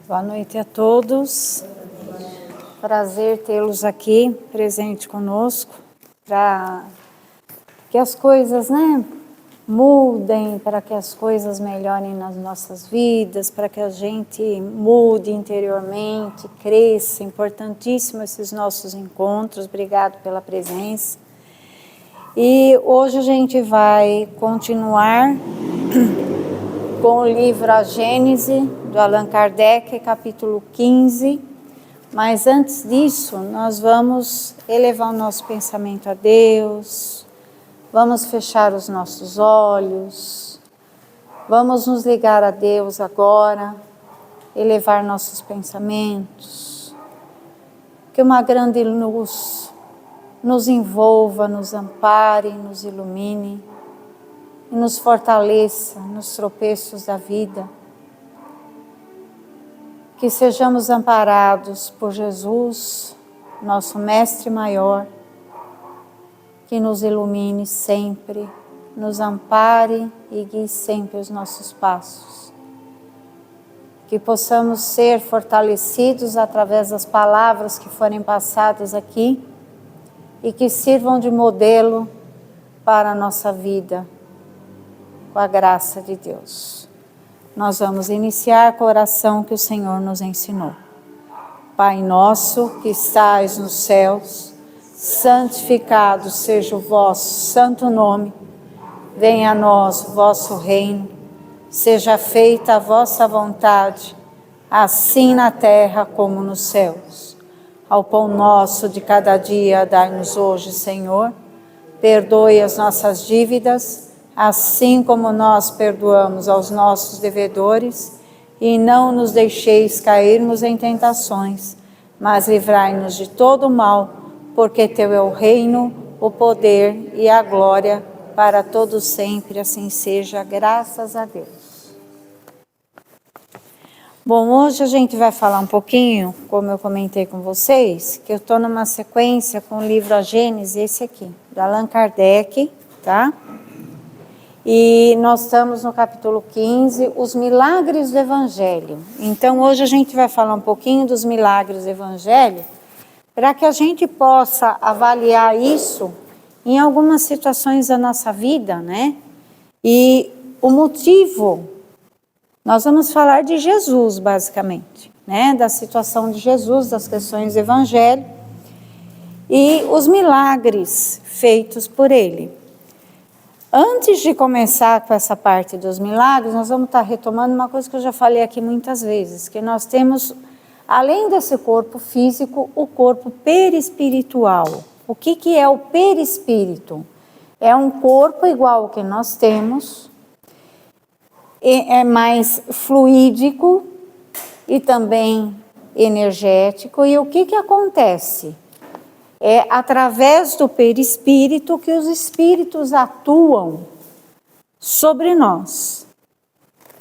Boa noite a todos. Prazer tê-los aqui, presente conosco, para que as coisas, mudem, para que as coisas melhorem nas nossas vidas, para que a gente mude interiormente, cresça. Importantíssimo esses nossos encontros. Obrigado pela presença. E hoje a gente vai continuar com o livro A Gênese, do Allan Kardec, capítulo 15. Mas antes disso, nós vamos elevar o nosso pensamento a Deus, vamos fechar os nossos olhos, vamos nos ligar a Deus agora, elevar nossos pensamentos, que uma grande luz nos envolva, nos ampare, nos ilumine e nos fortaleça nos tropeços da vida. Que sejamos amparados por Jesus, nosso Mestre Maior, que nos ilumine sempre, nos ampare e guie sempre os nossos passos. Que possamos ser fortalecidos através das palavras que forem passadas aqui e que sirvam de modelo para a nossa vida, com a graça de Deus. Nós vamos iniciar com a oração que o Senhor nos ensinou. Pai nosso que estais nos céus, santificado seja o vosso santo nome. Venha a nós o vosso reino, seja feita a vossa vontade, assim na terra como nos céus. Ao pão nosso de cada dia dai-nos hoje, Senhor. Perdoe as nossas dívidas, assim como nós perdoamos aos nossos devedores, e não nos deixeis cairmos em tentações, mas livrai-nos de todo o mal, porque teu é o reino, o poder e a glória para todos sempre, assim seja, graças a Deus. Bom, hoje a gente vai falar um pouquinho, como eu comentei com vocês, que eu estou numa sequência com o livro A Gênese, esse aqui, do Allan Kardec, tá? E nós estamos no capítulo 15, os milagres do Evangelho. Então hoje a gente vai falar um pouquinho dos milagres do Evangelho, para que a gente possa avaliar isso em algumas situações da nossa vida, E o motivo, nós vamos falar de Jesus basicamente, Da situação de Jesus, das questões do Evangelho e os milagres feitos por ele. Antes de começar com essa parte dos milagres, nós vamos estar retomando uma coisa que eu já falei aqui muitas vezes, que nós temos, além desse corpo físico, o corpo perispiritual. O que é o perispírito? É um corpo igual ao que nós temos, é mais fluídico e também energético. E o que acontece? É através do perispírito que os espíritos atuam sobre nós,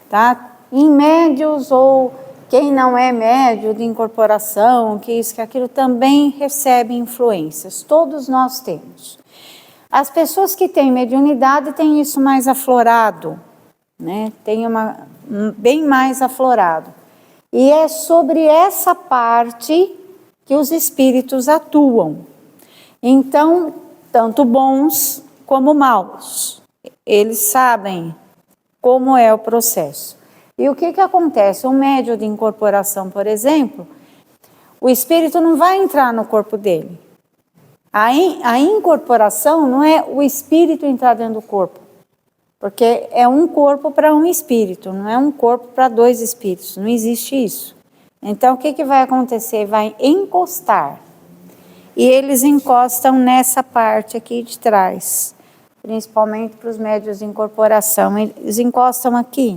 tá? Em médios ou quem não é médio de incorporação, que isso, que aquilo, também recebe influências. Todos nós temos. As pessoas que têm mediunidade têm isso mais aflorado, Tem bem mais aflorado. E é sobre essa parte que os espíritos atuam. Então, tanto bons como maus, eles sabem como é o processo. E o que acontece? Um médium de incorporação, por exemplo, o espírito não vai entrar no corpo dele. A incorporação não é o espírito entrar dentro do corpo, porque é um corpo para um espírito, não é um corpo para dois espíritos, não existe isso. Então, o que vai acontecer? Vai encostar. E eles encostam nessa parte aqui de trás, principalmente para os médiuns de incorporação. Eles encostam aqui,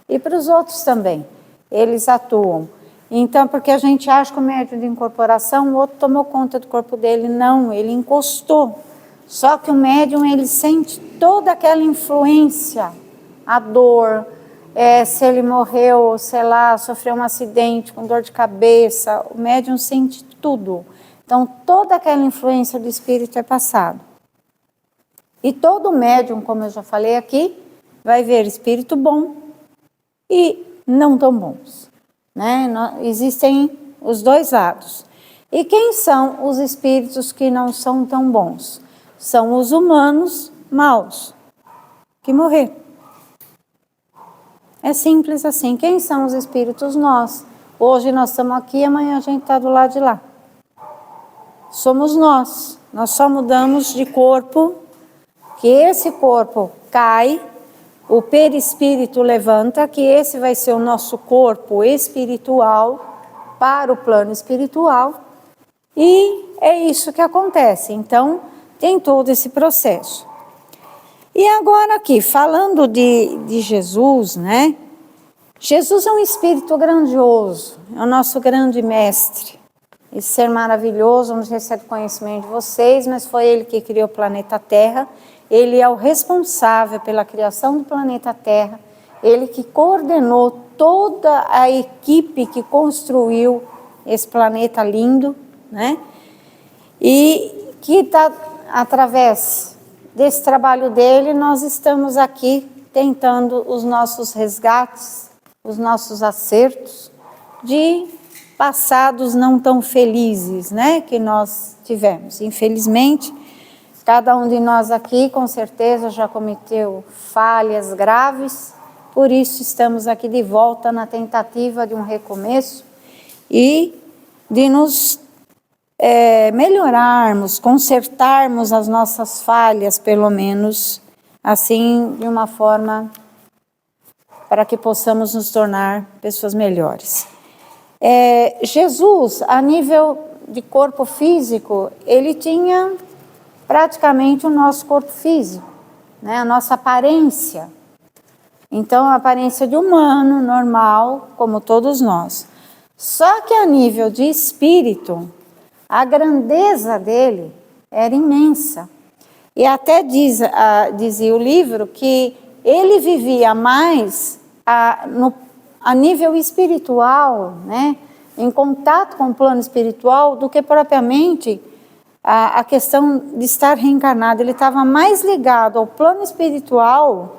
E para os outros também, eles atuam. Então, porque a gente acha que o médium de incorporação, o outro tomou conta do corpo dele. Não, ele encostou. Só que o médium, ele sente toda aquela influência, a dor, se ele morreu, sei lá, sofreu um acidente com dor de cabeça, o médium sente tudo. Então, toda aquela influência do espírito é passado. E todo médium, como eu já falei aqui, vai ver espírito bom e não tão bons, né? Existem os dois lados. E quem são os espíritos que não são tão bons? São os humanos maus, que morreram. É simples assim. Quem são os espíritos? Nós. Hoje nós estamos aqui, amanhã a gente está do lado de lá. Somos nós. Nós só mudamos de corpo, que esse corpo cai, o perispírito levanta, que esse vai ser o nosso corpo espiritual para o plano espiritual. E é isso que acontece. Então, tem todo esse processo. E agora aqui, falando de Jesus, né? Jesus é um espírito grandioso, é o nosso grande mestre. Esse ser maravilhoso, não sei se é do conhecimento de vocês, mas foi ele que criou o planeta Terra. Ele é o responsável pela criação do planeta Terra. Ele que coordenou toda a equipe que construiu esse planeta lindo, né? E que está através desse trabalho dele, nós estamos aqui tentando os nossos resgates, os nossos acertos de passados não tão felizes, né, que nós tivemos. Infelizmente, cada um de nós aqui, com certeza, já cometeu falhas graves, por isso estamos aqui de volta na tentativa de um recomeço e de nos melhorarmos, consertarmos as nossas falhas, pelo menos, assim, de uma forma para que possamos nos tornar pessoas melhores. Jesus, a nível de corpo físico, ele tinha praticamente o nosso corpo físico, né? A nossa aparência. Então, a aparência de humano, normal, como todos nós. Só que a nível de espírito, a grandeza dele era imensa. E até dizia o livro que ele vivia mais a nível espiritual, né, em contato com o plano espiritual, do que propriamente a questão de estar reencarnado. Ele estava mais ligado ao plano espiritual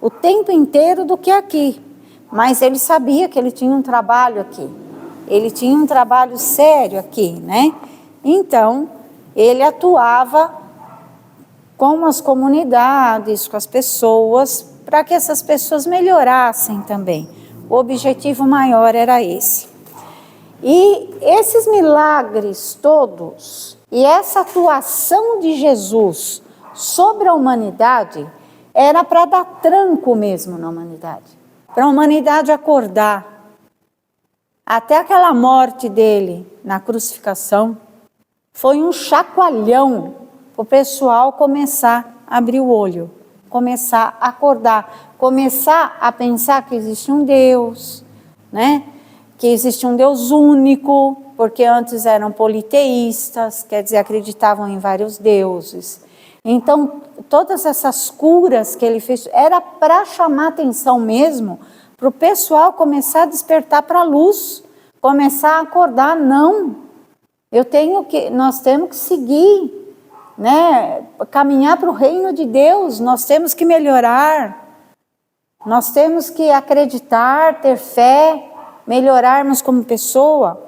o tempo inteiro do que aqui. Mas ele sabia que ele tinha um trabalho aqui. Ele tinha um trabalho sério aqui, né? Então, ele atuava com as comunidades, com as pessoas, para que essas pessoas melhorassem também. O objetivo maior era esse. E esses milagres todos, e essa atuação de Jesus sobre a humanidade, era para dar tranco mesmo na humanidade, para a humanidade acordar. Até aquela morte dele na crucificação, foi um chacoalhão para o pessoal começar a abrir o olho, começar a acordar, começar a pensar que existe um Deus, né? Que existe um Deus único, porque antes eram politeístas, quer dizer, acreditavam em vários deuses. Então, todas essas curas que ele fez, era para chamar atenção mesmo, para o pessoal começar a despertar para a luz, começar a acordar. Não, nós temos que seguir, né, caminhar para o reino de Deus, nós temos que melhorar, nós temos que acreditar, ter fé, melhorarmos como pessoa.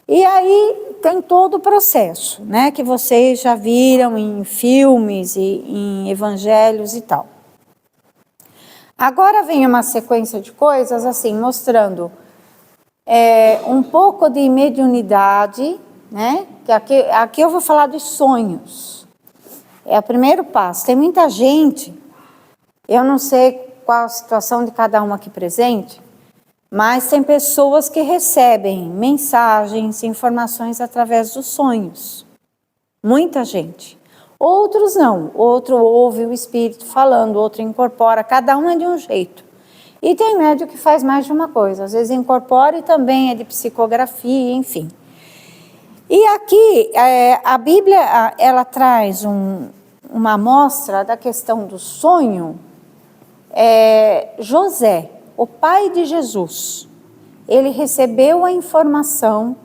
E aí tem todo o processo, né, que vocês já viram em filmes e em evangelhos e tal. Agora vem uma sequência de coisas assim, mostrando um pouco de mediunidade, né, que aqui eu vou falar dos sonhos. É o primeiro passo. Tem muita gente, eu não sei qual a situação de cada um aqui presente, mas tem pessoas que recebem mensagens, informações através dos sonhos. Muita gente. Outros não. Outro ouve o espírito falando, outro incorpora. Cada um é de um jeito. E tem médium que faz mais de uma coisa. Às vezes incorpora e também é de psicografia, enfim. E aqui a Bíblia ela traz uma amostra da questão do sonho. José, o pai de Jesus, ele recebeu a informação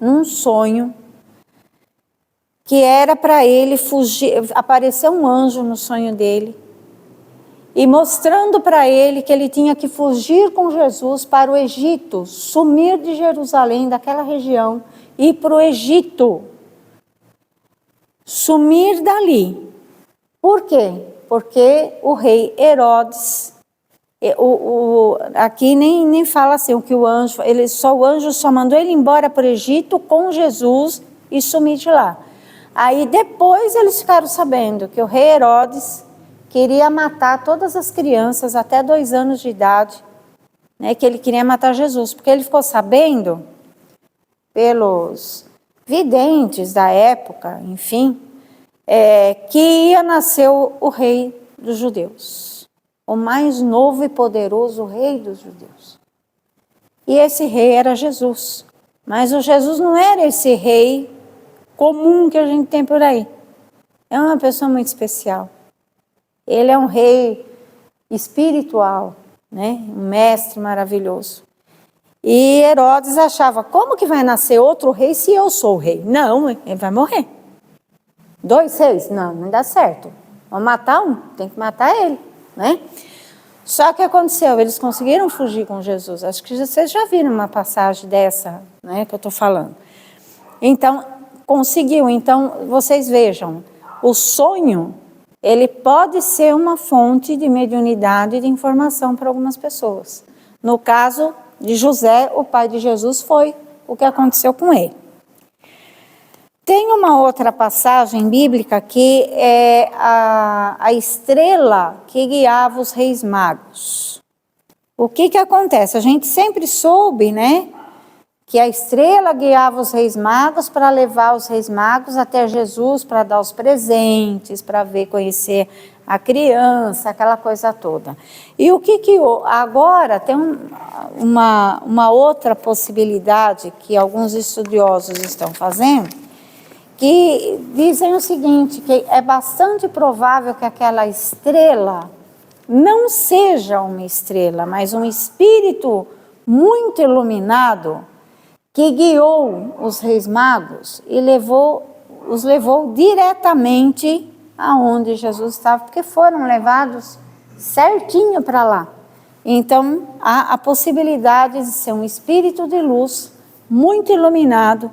num sonho que era para ele fugir. Apareceu um anjo no sonho dele, e mostrando para ele que ele tinha que fugir com Jesus para o Egito, sumir de Jerusalém, daquela região, e ir para o Egito, sumir dali. Por quê? Porque o rei Herodes, aqui nem fala assim, o que o anjo, o anjo só mandou ele embora para o Egito com Jesus e sumir de lá. Aí depois eles ficaram sabendo que o rei Herodes queria matar todas as crianças até 2 anos de idade, né, que ele queria matar Jesus, porque ele ficou sabendo, pelos videntes da época, enfim, que ia nascer o rei dos judeus, o mais novo e poderoso rei dos judeus. E esse rei era Jesus, mas o Jesus não era esse rei comum que a gente tem por aí, é uma pessoa muito especial. Ele é um rei espiritual, né? Um mestre maravilhoso. E Herodes achava, como que vai nascer outro rei se eu sou o rei? Não, ele vai morrer. 2 reis? Não dá certo. Vamos matar um? Tem que matar ele, né? Só que aconteceu, eles conseguiram fugir com Jesus. Acho que vocês já viram uma passagem dessa, né, que eu estou falando. Então, conseguiu. Então, vocês vejam, o sonho, ele pode ser uma fonte de mediunidade e de informação para algumas pessoas. No caso de José, o pai de Jesus, foi o que aconteceu com ele. Tem uma outra passagem bíblica que é a estrela que guiava os reis magos. O que acontece? A gente sempre soube, né, que a estrela guiava os reis magos para levar os reis magos até Jesus, para dar os presentes, para conhecer a criança, aquela coisa toda. E o que agora tem uma outra possibilidade que alguns estudiosos estão fazendo, que dizem o seguinte, que é bastante provável que aquela estrela não seja uma estrela, mas um espírito muito iluminado, que guiou os reis magos e os levou diretamente aonde Jesus estava, porque foram levados certinho para lá. Então, há a possibilidade de ser um espírito de luz muito iluminado,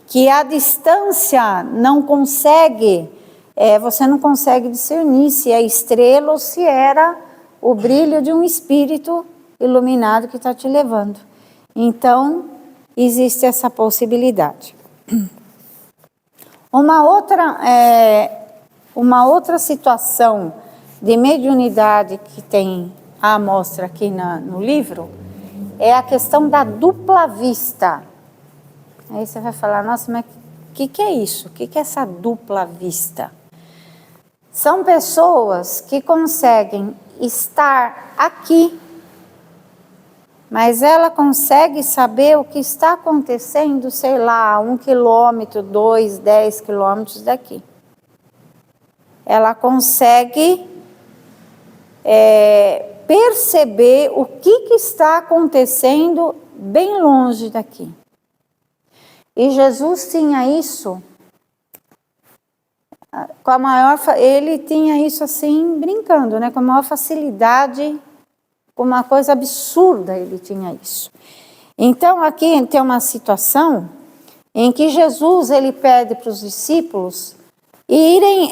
que a distância não consegue, você não consegue discernir se é estrela ou se era o brilho de um espírito iluminado que está te levando. Então, existe essa possibilidade. Uma outra situação de mediunidade que tem a amostra aqui no livro é a questão da dupla vista. Aí você vai falar, nossa, mas o que é isso? O que é essa dupla vista? São pessoas que conseguem estar aqui, mas ela consegue saber o que está acontecendo, sei lá, 1 quilômetro, 2, 10 quilômetros daqui. Ela consegue perceber o que está acontecendo bem longe daqui. E Jesus tinha isso, ele tinha isso assim, brincando, né, com a maior facilidade, com uma coisa absurda ele tinha isso. Então aqui tem uma situação em que Jesus ele pede para os discípulos irem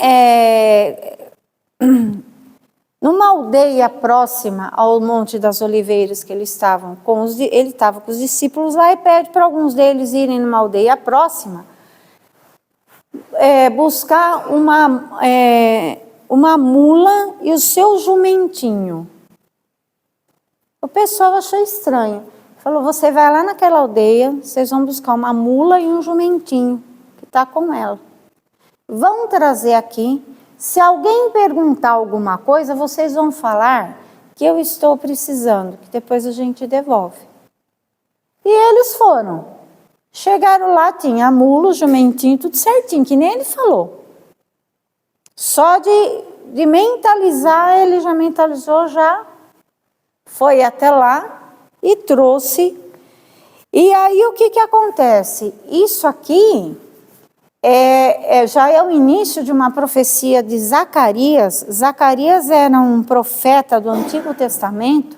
numa aldeia próxima ao Monte das Oliveiras que eles estavam ele estava com os discípulos lá e pede para alguns deles irem numa aldeia próxima buscar uma mula e o seu jumentinho. O pessoal achou estranho. Falou, você vai lá naquela aldeia, vocês vão buscar uma mula e um jumentinho que está com ela. Vão trazer aqui. Se alguém perguntar alguma coisa, vocês vão falar que eu estou precisando, que depois a gente devolve. E eles foram. Chegaram lá, tinha a mula, o jumentinho, tudo certinho, que nem ele falou. Só de mentalizar, ele já mentalizou, já foi até lá e trouxe. E aí o que acontece? Isso aqui já é o início de uma profecia de Zacarias. Zacarias era um profeta do Antigo Testamento,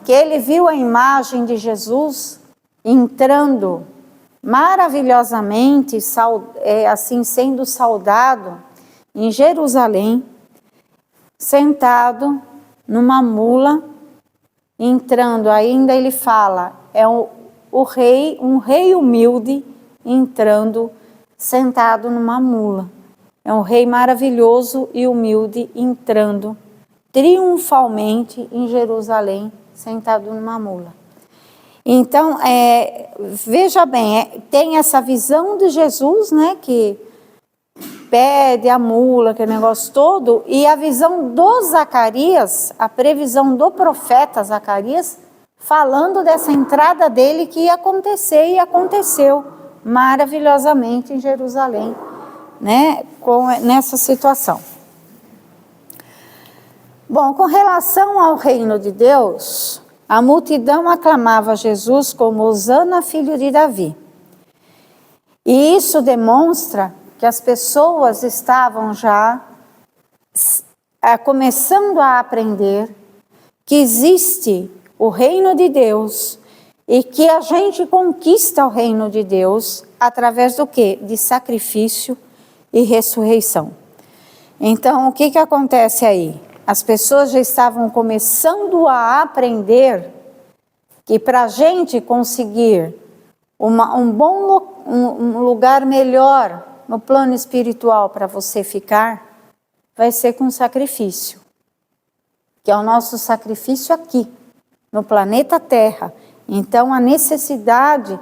que ele viu a imagem de Jesus entrando maravilhosamente, assim sendo saudado em Jerusalém, sentado numa mula, entrando, ainda ele fala, um rei humilde entrando, sentado numa mula. É um rei maravilhoso e humilde entrando triunfalmente em Jerusalém, sentado numa mula. Então, veja bem, tem essa visão de Jesus, né, que pede a mula, aquele negócio todo, e a visão do Zacarias, a previsão do profeta Zacarias, falando dessa entrada dele que ia acontecer e aconteceu maravilhosamente em Jerusalém, né, nessa situação. Bom, com relação ao reino de Deus, a multidão aclamava Jesus como Hosana, filho de Davi. E isso demonstra que as pessoas estavam já começando a aprender que existe o reino de Deus e que a gente conquista o reino de Deus através do quê? De sacrifício e ressurreição. Então, o que acontece aí? As pessoas já estavam começando a aprender que para a gente conseguir um lugar melhor no plano espiritual para você ficar, vai ser com sacrifício, que é o nosso sacrifício aqui, no planeta Terra. Então, a necessidade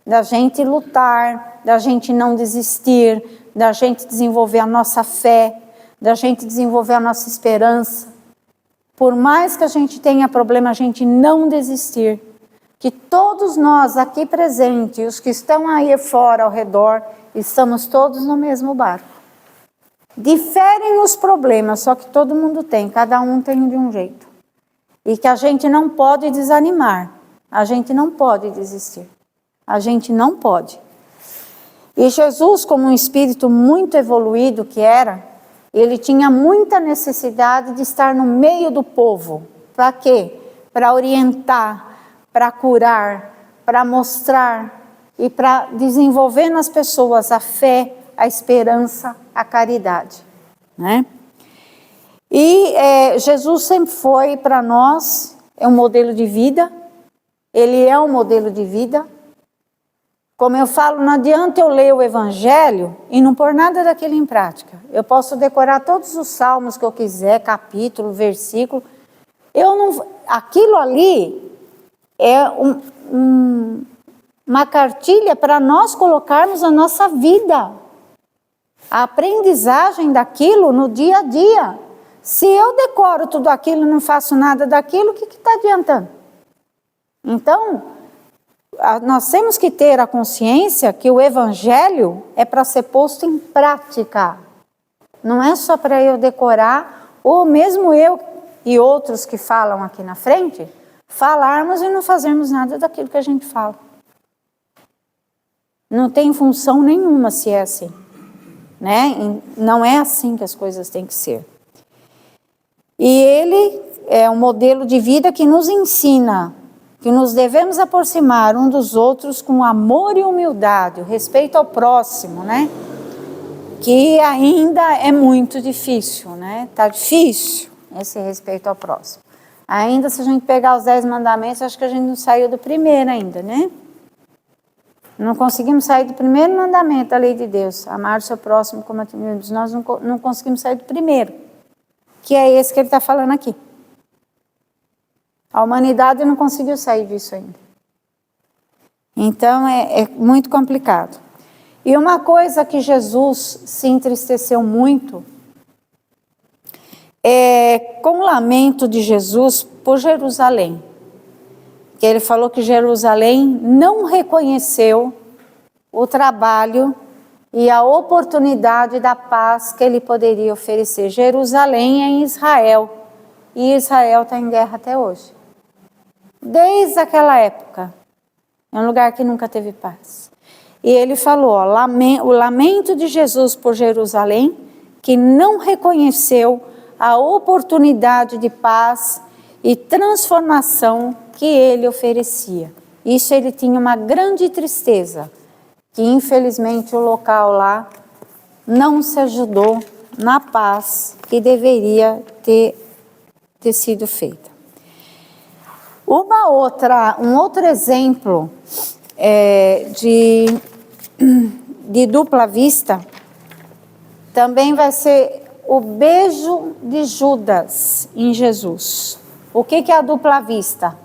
da gente lutar, da gente não desistir, da gente desenvolver a nossa fé, da gente desenvolver a nossa esperança. Por mais que a gente tenha problema, a gente não desistir. Que todos nós aqui presentes, e os que estão aí fora ao redor, estamos todos no mesmo barco. Diferem os problemas, só que todo mundo tem, cada um tem de um jeito. E que a gente não pode desanimar, a gente não pode desistir, a gente não pode. E Jesus, como um espírito muito evoluído que era, ele tinha muita necessidade de estar no meio do povo. Para quê? Para orientar, para curar, para mostrar e para desenvolver nas pessoas a fé, a esperança, a caridade, né? E Jesus sempre foi para nós um modelo de vida, ele é um modelo de vida. Como eu falo, não adianta eu ler o Evangelho e não pôr nada daquilo em prática. Eu posso decorar todos os salmos que eu quiser, capítulo, versículo. Aquilo ali é uma cartilha para nós colocarmos na nossa vida. A aprendizagem daquilo no dia a dia. Se eu decoro tudo aquilo e não faço nada daquilo, o que está adiantando? Então, nós temos que ter a consciência que o Evangelho é para ser posto em prática. Não é só para eu decorar, ou mesmo eu e outros que falam aqui na frente, falarmos e não fazermos nada daquilo que a gente fala. Não tem função nenhuma se é assim, né? Não é assim que as coisas têm que ser. E ele é um modelo de vida que nos ensina que nos devemos aproximar um dos outros com amor e humildade, o respeito ao próximo, né? Que ainda é muito difícil, né? Tá difícil esse respeito ao próximo. Ainda se a gente pegar os 10 mandamentos, acho que a gente não saiu do primeiro ainda, né? Não conseguimos sair do primeiro mandamento da lei de Deus, amar o seu próximo como a ti mesmo. Nós não conseguimos sair do primeiro, que é esse que ele está falando aqui. A humanidade não conseguiu sair disso ainda. Então é muito complicado. E uma coisa que Jesus se entristeceu muito é com o lamento de Jesus por Jerusalém. Que ele falou que Jerusalém não reconheceu o trabalho e a oportunidade da paz que ele poderia oferecer. Jerusalém é em Israel, e Israel está em guerra até hoje. Desde aquela época, é um lugar que nunca teve paz. E ele falou, ó, o lamento de Jesus por Jerusalém, que não reconheceu a oportunidade de paz e transformação que ele oferecia. Isso ele tinha uma grande tristeza, que infelizmente o local lá não se ajudou na paz que deveria ter sido feita. Um outro exemplo de dupla vista também vai ser o beijo de Judas em Jesus. O que é a dupla vista?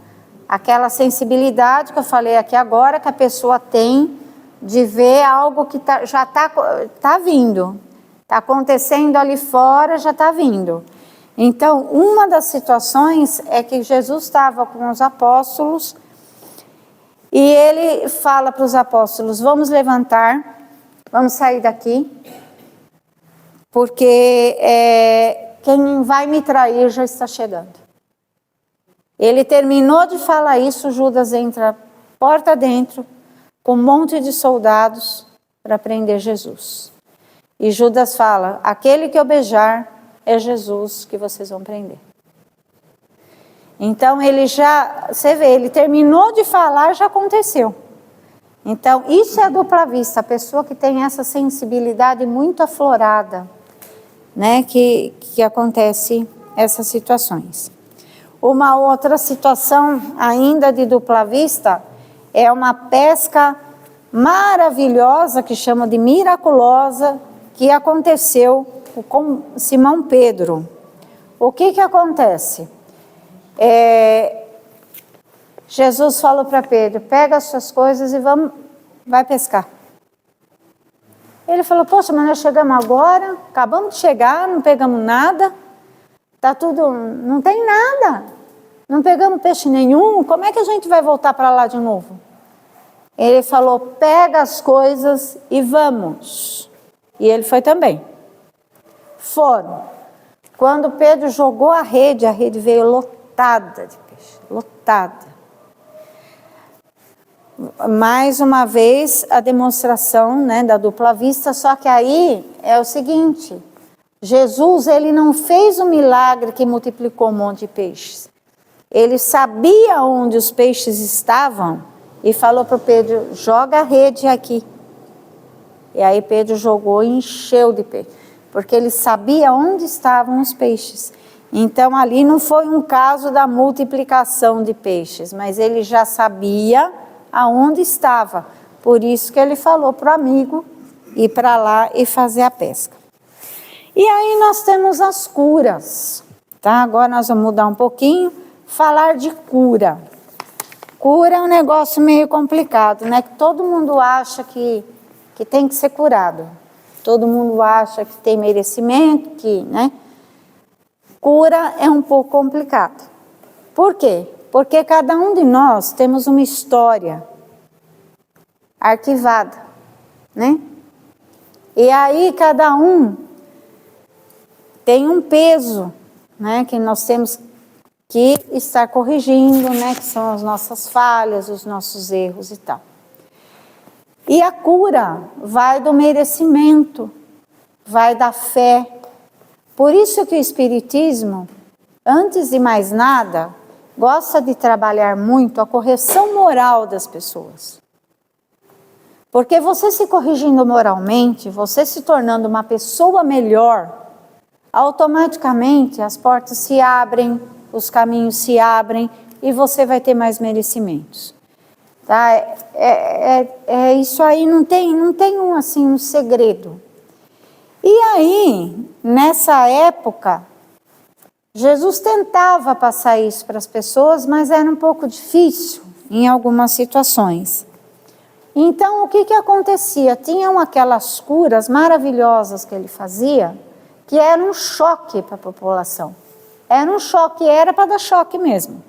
Aquela sensibilidade que eu falei aqui agora, que a pessoa tem de ver algo que já está vindo. Está acontecendo ali fora, já está vindo. Então, uma das situações é que Jesus estava com os apóstolos e ele fala para os apóstolos, vamos levantar, vamos sair daqui, porque quem vai me trair já está chegando. Ele terminou de falar isso, Judas entra porta dentro, com um monte de soldados para prender Jesus. E Judas fala, aquele que eu beijar é Jesus que vocês vão prender. Então você vê, ele terminou de falar, já aconteceu. Então isso é a dupla vista, a pessoa que tem essa sensibilidade muito aflorada, né, que acontece essas situações. Uma outra situação ainda de dupla vista é uma pesca maravilhosa, que chama de miraculosa, que aconteceu com Simão Pedro. O que acontece? Jesus falou para Pedro, pega as suas coisas e vai pescar. Ele falou, poxa, mas nós chegamos agora, acabamos de chegar, não pegamos nada, tá tudo, não tem nada, não pegamos peixe nenhum, como é que a gente vai voltar para lá de novo? Ele falou, pega as coisas e vamos. E ele foi também. Foram. Quando Pedro jogou a rede veio lotada de peixe, lotada. Mais uma vez a demonstração, né, da dupla vista, só que aí é o seguinte, Jesus ele não fez o milagre que multiplicou um monte de peixes. Ele sabia onde os peixes estavam e falou para Pedro, joga a rede aqui. E aí Pedro jogou e encheu de peixe, porque ele sabia onde estavam os peixes. Então ali não foi um caso da multiplicação de peixes, mas ele já sabia aonde estava. Por isso que ele falou para o amigo ir para lá e fazer a pesca. E aí nós temos as curas, tá? Agora nós vamos mudar um pouquinho, falar de cura. Cura é um negócio meio complicado, né? Que todo mundo acha que tem que ser curado. Todo mundo acha que tem merecimento, né? Cura é um pouco complicado. Por quê? Porque cada um de nós temos uma história arquivada, né? E aí cada um tem um peso, né? Que nós temos que estar corrigindo, né? Que são as nossas falhas, os nossos erros e tal. E a cura vai do merecimento, vai da fé. Por isso que o Espiritismo, antes de mais nada, gosta de trabalhar muito a correção moral das pessoas. Porque você se corrigindo moralmente, você se tornando uma pessoa melhor, automaticamente as portas se abrem, os caminhos se abrem e você vai ter mais merecimentos. Tá? Isso aí não tem um segredo. E aí, nessa época, Jesus tentava passar isso para as pessoas, mas era um pouco difícil em algumas situações. Então, o que acontecia? Tinham aquelas curas maravilhosas que ele fazia, que era um choque para a população. Era um choque, era para dar choque mesmo.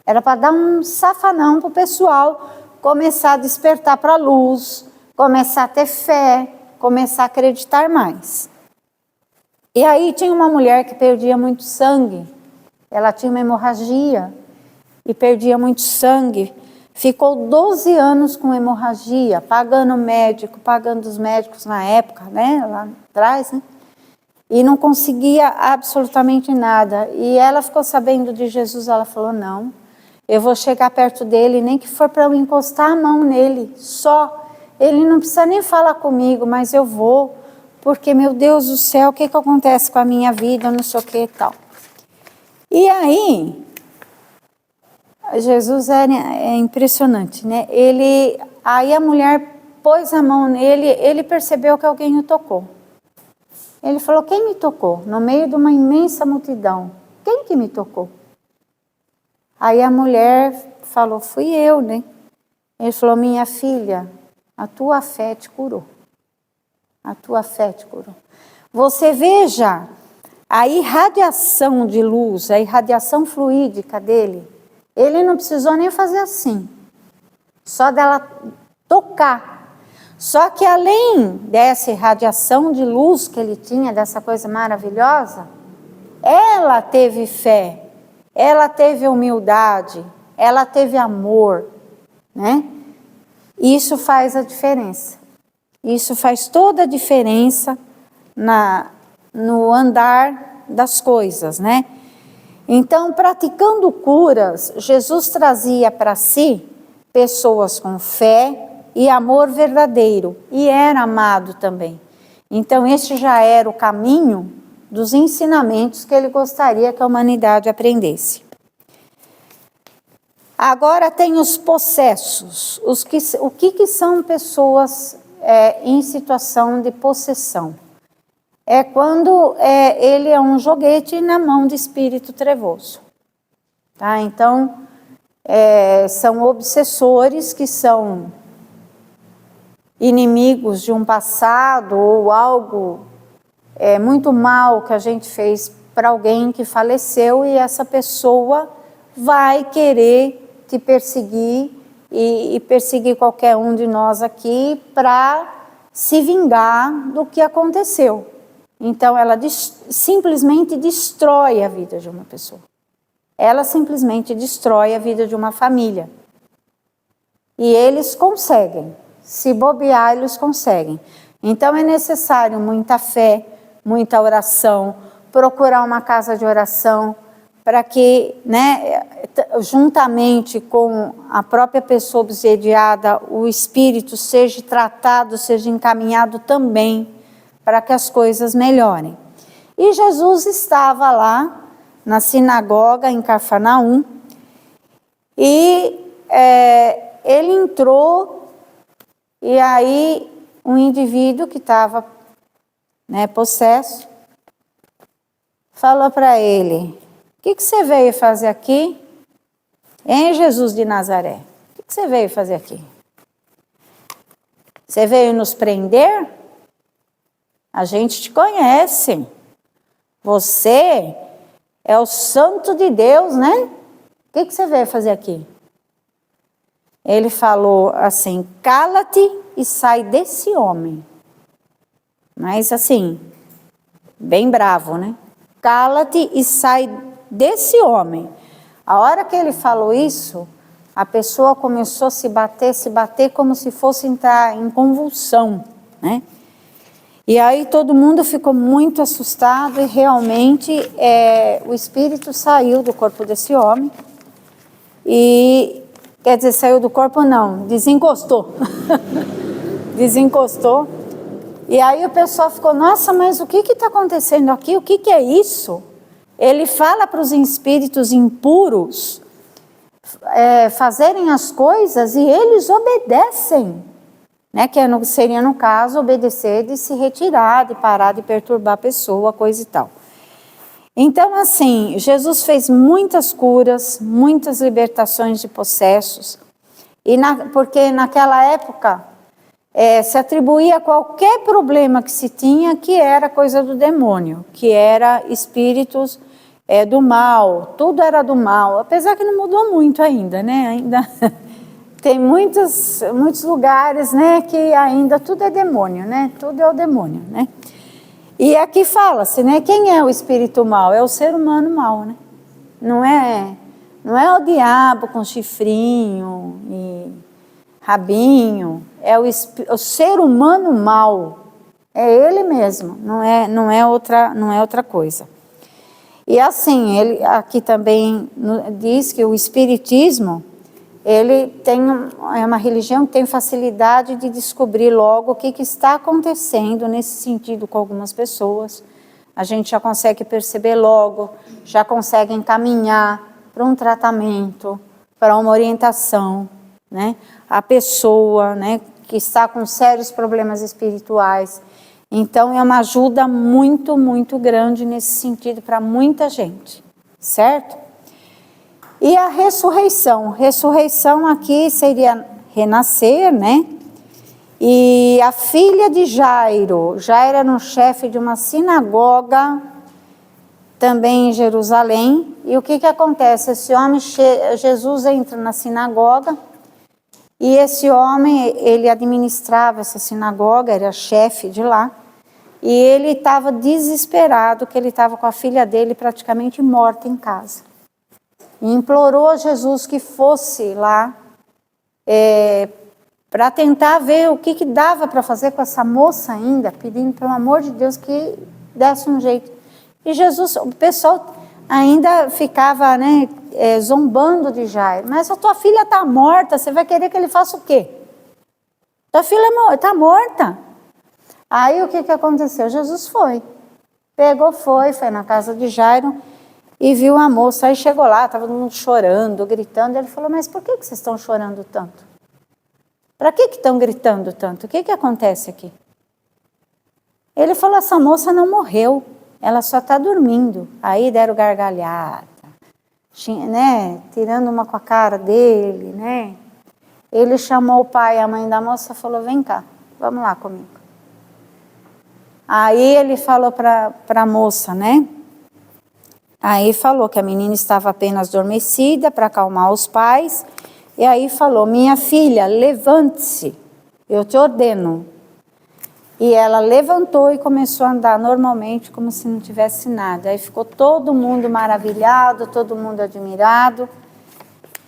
Era para dar um safanão para o pessoal começar a despertar para a luz, começar a ter fé, começar a acreditar mais. E aí tinha uma mulher que perdia muito sangue. Ela tinha uma hemorragia e perdia muito sangue. ficou 12 anos com hemorragia, pagando médico, pagando os médicos na época, né, lá atrás, né, e não conseguia absolutamente nada. E ela ficou sabendo de Jesus, ela falou, não, eu vou chegar perto dele, nem que for para eu encostar a mão nele, só. Ele não precisa nem falar comigo, mas eu vou, porque, meu Deus do céu, o que acontece com a minha vida, não sei o que e tal. E aí, Jesus é impressionante, né? Aí a mulher pôs a mão nele, ele percebeu que alguém o tocou. Ele falou, quem me tocou? No meio de uma imensa multidão. Quem que me tocou? Aí a mulher falou, fui eu, né? Ele falou, minha filha, a tua fé te curou. A tua fé te curou. Você veja a irradiação de luz, a irradiação fluídica dele. Ele não precisou nem fazer assim. Só dela tocar. Só que além dessa irradiação de luz que ele tinha, dessa coisa maravilhosa, ela teve fé, ela teve humildade, ela teve amor, né? Isso faz a diferença. Isso faz toda a diferença no andar das coisas, né? Então, praticando curas, Jesus trazia para si pessoas com fé e amor verdadeiro, e era amado também. Então, este já era o caminho dos ensinamentos que ele gostaria que a humanidade aprendesse. Agora tem os possessos. O que são pessoas em situação de possessão? É quando ele é um joguete na mão de espírito trevoso. Tá? Então, são obsessores que são inimigos de um passado ou algo muito mal que a gente fez para alguém que faleceu, e essa pessoa vai querer te perseguir e perseguir qualquer um de nós aqui para se vingar do que aconteceu. Então, ela simplesmente destrói a vida de uma pessoa. Ela simplesmente destrói a vida de uma família. E eles conseguem. Se bobear, eles conseguem. Então, é necessário muita fé, muita oração, procurar uma casa de oração, para que, né, juntamente com a própria pessoa obsediada, o espírito seja tratado, seja encaminhado também, para que as coisas melhorem. E Jesus estava lá na sinagoga em Cafarnaum, e ele entrou, e aí um indivíduo que estava, né, possesso, falou para ele, o que você veio fazer aqui? Hein, Jesus de Nazaré? O que você veio fazer aqui? Você veio nos prender? A gente te conhece. Você é o santo de Deus, né? O que você veio fazer aqui? Ele falou assim, cala-te e sai desse homem. Mas assim, bem bravo, né? Cala-te e sai desse homem. A hora que ele falou isso, a pessoa começou a se bater como se fosse entrar em convulsão, né? E aí todo mundo ficou muito assustado, e realmente o espírito saiu do corpo desse homem. E, quer dizer, saiu do corpo não, desencostou. Desencostou. E aí o pessoal ficou, nossa, mas o que está acontecendo aqui? O que é isso? Ele fala para os espíritos impuros fazerem as coisas e eles obedecem, né? Que seria, no caso, obedecer de se retirar, de parar de perturbar a pessoa, coisa e tal. Então, assim, Jesus fez muitas curas, muitas libertações de possessos, porque naquela época se atribuía a qualquer problema que se tinha que era coisa do demônio, que era espíritos do mal, tudo era do mal, apesar que não mudou muito ainda, né? Ainda tem muitos lugares, né, que ainda tudo é demônio, né? Tudo é o demônio, né? E aqui fala-se, né? Quem é o espírito mal? É o ser humano mal, né? Não é Não é o diabo com chifrinho e rabinho, é o ser humano mau. É ele mesmo, não é outra coisa. E assim, ele aqui também diz que o espiritismo, ele é uma religião que tem facilidade de descobrir logo o que está acontecendo nesse sentido com algumas pessoas. A gente já consegue perceber logo, já consegue encaminhar para um tratamento, para uma orientação, né? A pessoa, né, que está com sérios problemas espirituais. Então, é uma ajuda muito, muito grande nesse sentido para muita gente, certo? E a ressurreição. Ressurreição aqui seria renascer, né? E a filha de Jairo, Jairo era um chefe de uma sinagoga, também em Jerusalém. E o que acontece? Esse homem, Jesus entra na sinagoga, e esse homem, ele administrava essa sinagoga, era chefe de lá, e ele estava desesperado, que ele estava com a filha dele praticamente morta em casa. E implorou a Jesus que fosse lá para tentar ver o que dava para fazer com essa moça ainda, pedindo pelo amor de Deus que desse um jeito. E Jesus, o pessoal ainda ficava, né, zombando de Jairo. Mas a tua filha está morta, você vai querer que ele faça o quê? Tua filha está morta. Aí o que aconteceu? Jesus foi na casa de Jairo e viu a moça. Aí chegou lá, estava todo mundo chorando, gritando. Ele falou, mas por que vocês estão chorando tanto? Para que estão gritando tanto? O que acontece aqui? Ele falou, essa moça não morreu, ela só está dormindo. Aí deram gargalhada, né? Tirando uma com a cara dele, né? Ele chamou o pai e a mãe da moça e falou, vem cá, vamos lá comigo. Aí ele falou para a moça, né? Aí falou que a menina estava apenas adormecida para acalmar os pais. E aí falou, minha filha, levante-se, eu te ordeno. E ela levantou e começou a andar normalmente, como se não tivesse nada. Aí ficou todo mundo maravilhado, todo mundo admirado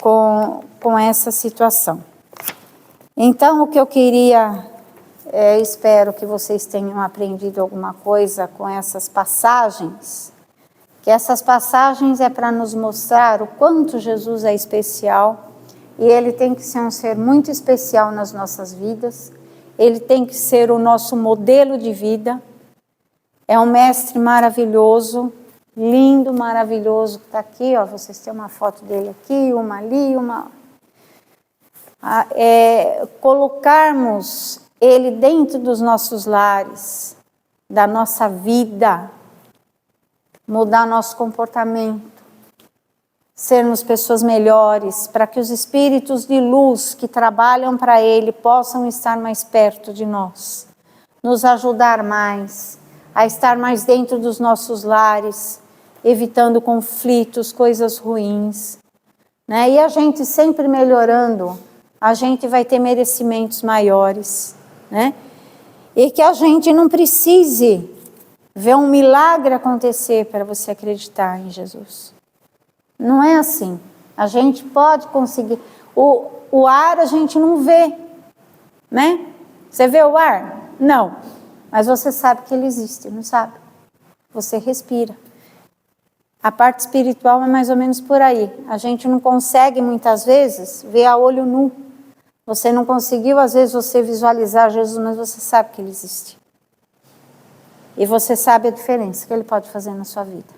com essa situação. Então, o que eu queria, espero que vocês tenham aprendido alguma coisa com essas passagens, que essas passagens é para nos mostrar o quanto Jesus é especial, e ele tem que ser um ser muito especial nas nossas vidas, ele tem que ser o nosso modelo de vida, é um mestre maravilhoso, lindo, maravilhoso, que está aqui, ó, vocês têm uma foto dele aqui, uma ali, colocarmos ele dentro dos nossos lares, da nossa vida, mudar nosso comportamento, sermos pessoas melhores, para que os espíritos de luz que trabalham para ele possam estar mais perto de nós, nos ajudar mais, a estar mais dentro dos nossos lares, evitando conflitos, coisas ruins, né? E a gente sempre melhorando, a gente vai ter merecimentos maiores, né? E que a gente não precise ver um milagre acontecer para você acreditar em Jesus. Não é assim. A gente pode conseguir. O ar a gente não vê, né? Você vê o ar? Não. Mas você sabe que ele existe, não sabe? Você respira. A parte espiritual é mais ou menos por aí. A gente não consegue muitas vezes ver a olho nu. Você não conseguiu, às vezes, você visualizar Jesus, mas você sabe que ele existe. E você sabe a diferença que ele pode fazer na sua vida.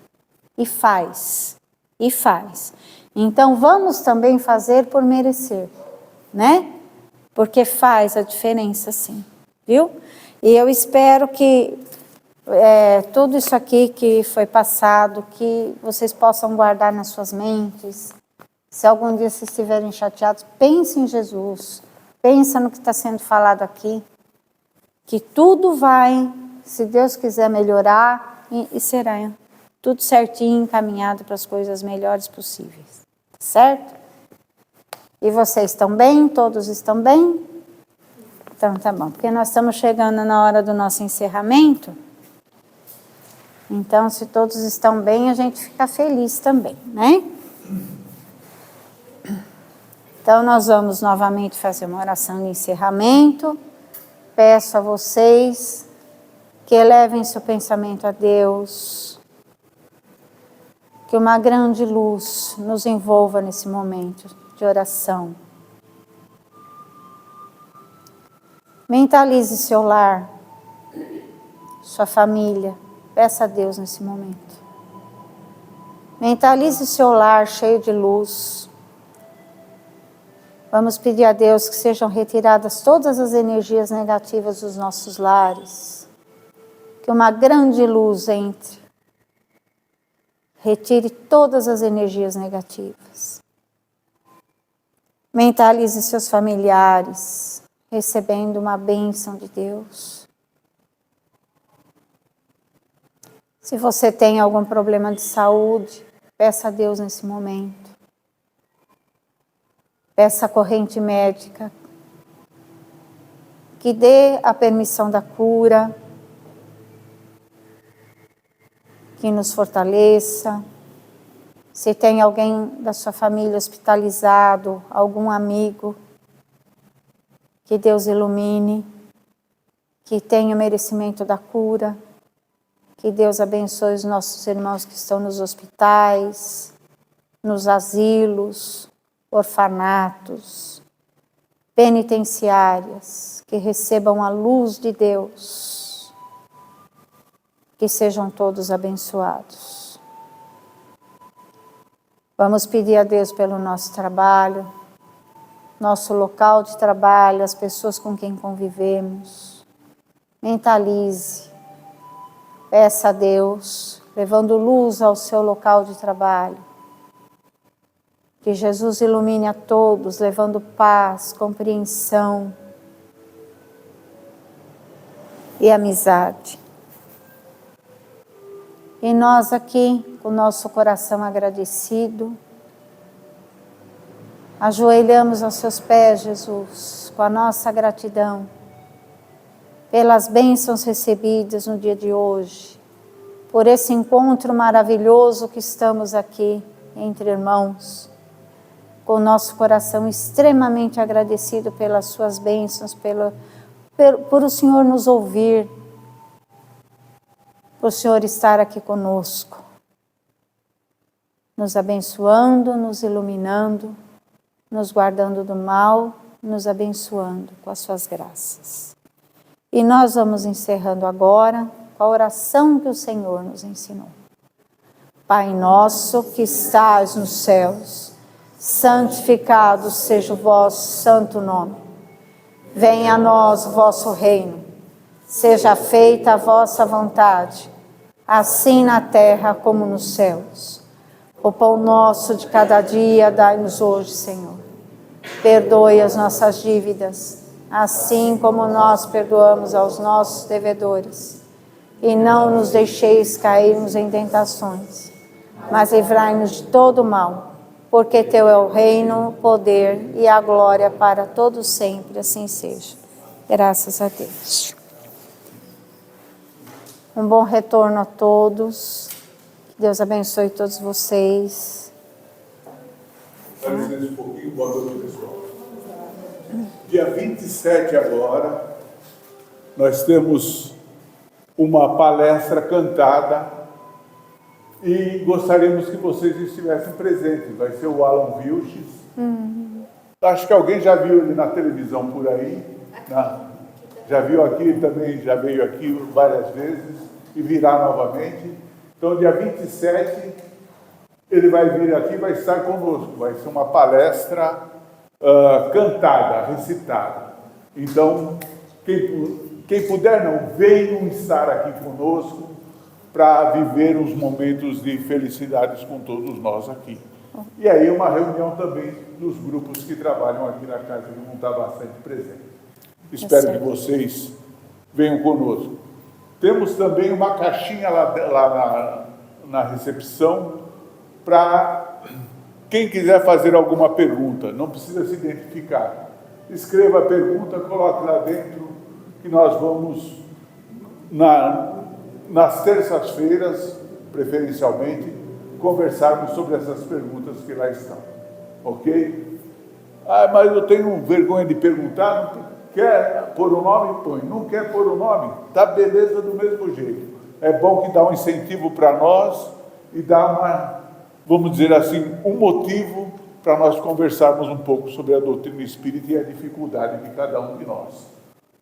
E faz. E faz. Então, vamos também fazer por merecer, né? Porque faz a diferença, sim. Viu? E eu espero que tudo isso aqui que foi passado, que vocês possam guardar nas suas mentes. Se algum dia vocês estiverem chateados, pense em Jesus. Pensa no que está sendo falado aqui. Que tudo vai, se Deus quiser, melhorar e será tudo certinho, encaminhado para as coisas melhores possíveis. Certo? E vocês estão bem? Todos estão bem? Então tá bom, porque nós estamos chegando na hora do nosso encerramento. Então, se todos estão bem, a gente fica feliz também, né? Então, nós vamos novamente fazer uma oração de encerramento. Peço a vocês que elevem seu pensamento a Deus, que uma grande luz nos envolva nesse momento de oração. Mentalize seu lar, sua família. Peça a Deus nesse momento. Mentalize seu lar cheio de luz. Vamos pedir a Deus que sejam retiradas todas as energias negativas dos nossos lares. Que uma grande luz entre. Retire todas as energias negativas. Mentalize seus familiares, recebendo uma bênção de Deus. Se você tem algum problema de saúde, peça a Deus nesse momento. Peça a corrente médica que dê a permissão da cura, que nos fortaleça. Se tem alguém da sua família hospitalizado, algum amigo, que Deus ilumine, que tenha merecimento da cura, que Deus abençoe os nossos irmãos que estão nos hospitais, nos asilos, orfanatos, penitenciárias, que recebam a luz de Deus, que sejam todos abençoados. Vamos pedir a Deus pelo nosso trabalho, nosso local de trabalho, as pessoas com quem convivemos. Mentalize, peça a Deus, levando luz ao seu local de trabalho. Que Jesus ilumine a todos, levando paz, compreensão e amizade. E nós aqui, com o nosso coração agradecido, ajoelhamos aos seus pés, Jesus, com a nossa gratidão pelas bênçãos recebidas no dia de hoje, por esse encontro maravilhoso que estamos aqui entre irmãos, com o nosso coração extremamente agradecido pelas suas bênçãos, por o Senhor nos ouvir, por o Senhor estar aqui conosco, nos abençoando, nos iluminando, nos guardando do mal, nos abençoando com as suas graças. E nós vamos encerrando agora com a oração que o Senhor nos ensinou. Pai nosso que estás nos céus, santificado seja o vosso santo nome. Venha a nós o vosso reino. Seja feita a vossa vontade, assim na terra como nos céus. O pão nosso de cada dia dai-nos hoje, Senhor. Perdoe as nossas dívidas, assim como nós perdoamos aos nossos devedores. E não nos deixeis cairmos em tentações, mas livrai-nos de todo o mal. Porque teu é o reino, o poder e a glória para todos sempre, assim seja. Graças a Deus. Um bom retorno a todos. Que Deus abençoe todos vocês. Dá licença um pouquinho, boa noite, pessoal. Dia 27 agora, nós temos uma palestra cantada e gostaríamos que vocês estivessem presentes. Vai ser o Alan Vilches. Acho que alguém já viu ele na televisão por aí. Já viu aqui também, já veio aqui várias vezes e virá novamente. Então, dia 27, ele vai vir aqui, vai estar conosco. Vai ser uma palestra cantada, recitada. Então, quem puder, venham estar aqui conosco para viver os momentos de felicidades com todos nós aqui. E aí uma reunião também dos grupos que trabalham aqui na casa, que vão estar bastante presentes. Espero que vocês venham conosco. Temos também uma caixinha lá na recepção para quem quiser fazer alguma pergunta. Não precisa se identificar. Escreva a pergunta, coloque lá dentro, que nós vamos, nas terças-feiras, preferencialmente, conversarmos sobre essas perguntas que lá estão. Ok? Ah, mas eu tenho vergonha de perguntar. Não quer pôr o nome? Põe. Não quer pôr o nome? Tá beleza do mesmo jeito. É bom que dá um incentivo para nós e dá uma, vamos dizer assim, um motivo para nós conversarmos um pouco sobre a doutrina espírita e a dificuldade de cada um de nós.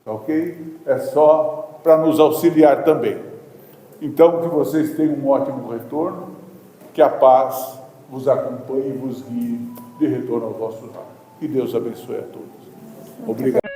Ok? É só para nos auxiliar também. Então, que vocês tenham um ótimo retorno, que a paz vos acompanhe e vos guie de retorno ao vosso lar. Que Deus abençoe a todos. Obrigado.